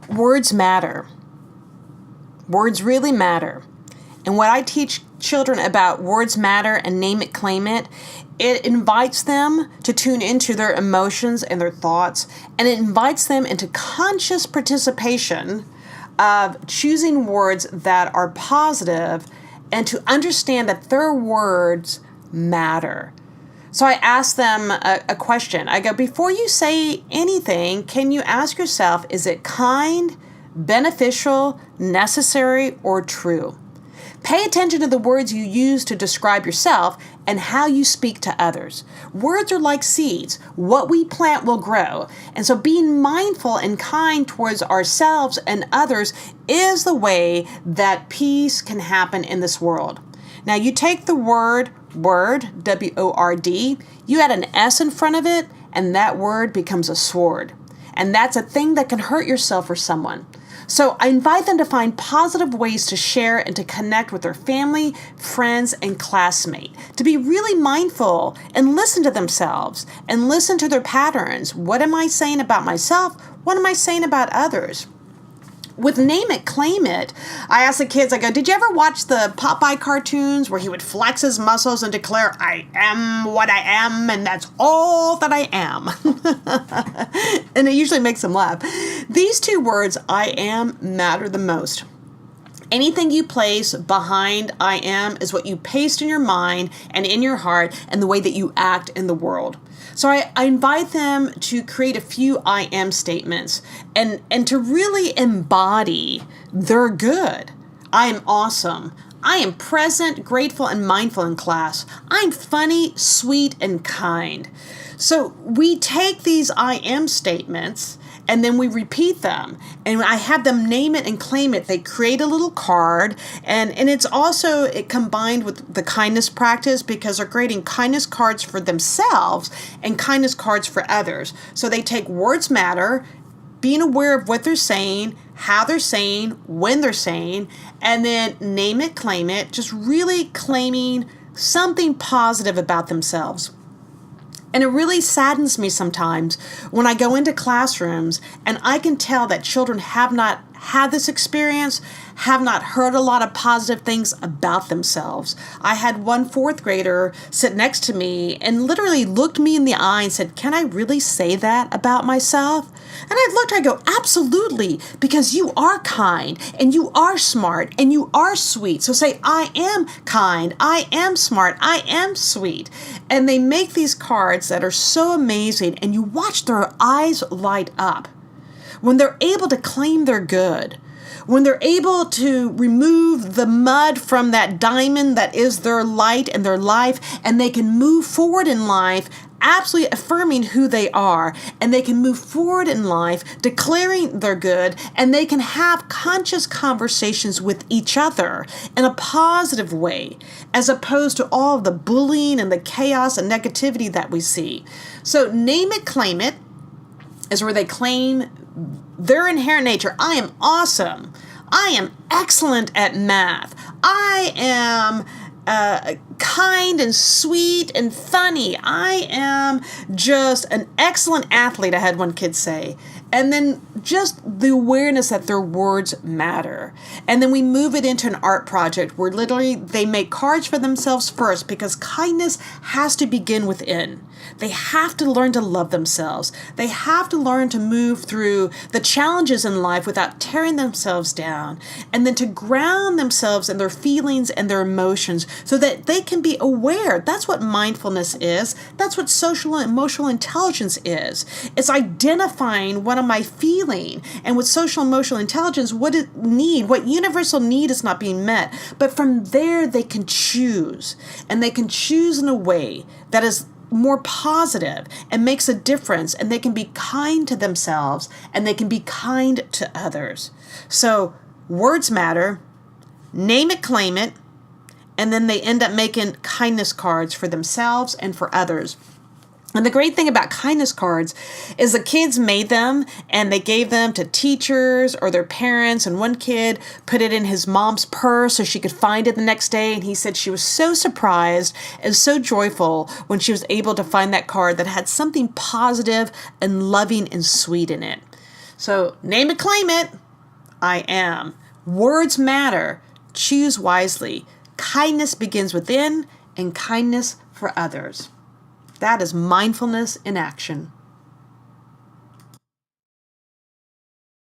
Words matter. Words really matter. And what I teach children about words matter and name it, claim it, it invites them to tune into their emotions and their thoughts, and it invites them into conscious participation of choosing words that are positive and to understand that their words matter. So I ask them a question. I go, before you say anything, can you ask yourself, is it kind, beneficial, necessary, or true? Pay attention to the words you use to describe yourself and how you speak to others. Words are like seeds. What we plant will grow. And so being mindful and kind towards ourselves and others is the way that peace can happen in this world. Now you take the word, W-O-R-D, you add an S in front of it, and that word becomes a sword. And that's a thing that can hurt yourself or someone. So I invite them to find positive ways to share and to connect with their family, friends, and classmates, to be really mindful and listen to themselves and listen to their patterns. What am I saying about myself? What am I saying about others? With Name It, Claim It, I ask the kids, I go, did you ever watch the Popeye cartoons where he would flex his muscles and declare, I am what I am, and that's all that I am? And it usually makes them laugh. These two words, I am, matter the most. Anything you place behind I am is what you paste in your mind and in your heart and the way that you act in the world. So I invite them to create a few I am statements and to really embody their good. I am awesome. I am present, grateful, and mindful in class. I'm funny, sweet, and kind. So we take these I am statements and then we repeat them. And I have them name it and claim it. They create a little card. And it's also combined with the kindness practice because they're creating kindness cards for themselves and kindness cards for others. So they take words matter, being aware of what they're saying, how they're saying, when they're saying, and then name it, claim it, just really claiming something positive about themselves. And it really saddens me sometimes when I go into classrooms and I can tell that children have not had this experience, have not heard a lot of positive things about themselves. I had one fourth grader sit next to me and literally looked me in the eye and said, can I really say that about myself? And I looked, I go, absolutely, because you are kind and you are smart and you are sweet. So say, I am kind, I am smart, I am sweet. And they make these cards that are so amazing and you watch their eyes light up. When they're able to claim their good, when they're able to remove the mud from that diamond that is their light and their life, and they can move forward in life absolutely affirming who they are, and they can move forward in life declaring their good, and they can have conscious conversations with each other in a positive way, as opposed to all of the bullying and the chaos and negativity that we see. So name it, claim it is where they claim their inherent nature. I am awesome. I am excellent at math. I am kind and sweet and funny. I am just an excellent athlete, I had one kid say. And then just the awareness that their words matter. And then we move it into an art project where literally they make cards for themselves first, because kindness has to begin within. They have to learn to love themselves. They have to learn to move through the challenges in life without tearing themselves down, and then to ground themselves in their feelings and their emotions so that they can be aware. That's what mindfulness is. That's what social and emotional intelligence is. It's identifying what am I feeling, and with social emotional intelligence, what universal need is not being met. But from there, they can choose, and they can choose in a way that is more positive and makes a difference, and they can be kind to themselves and they can be kind to others. So words matter, name it, claim it, and then they end up making kindness cards for themselves and for others. And the great thing about kindness cards is the kids made them and they gave them to teachers or their parents. And one kid put it in his mom's purse so she could find it the next day. And he said she was so surprised and so joyful when she was able to find that card that had something positive and loving and sweet in it. So name it, claim it. I am. Words matter. Choose wisely. Kindness begins within, and kindness for others. That is mindfulness in action.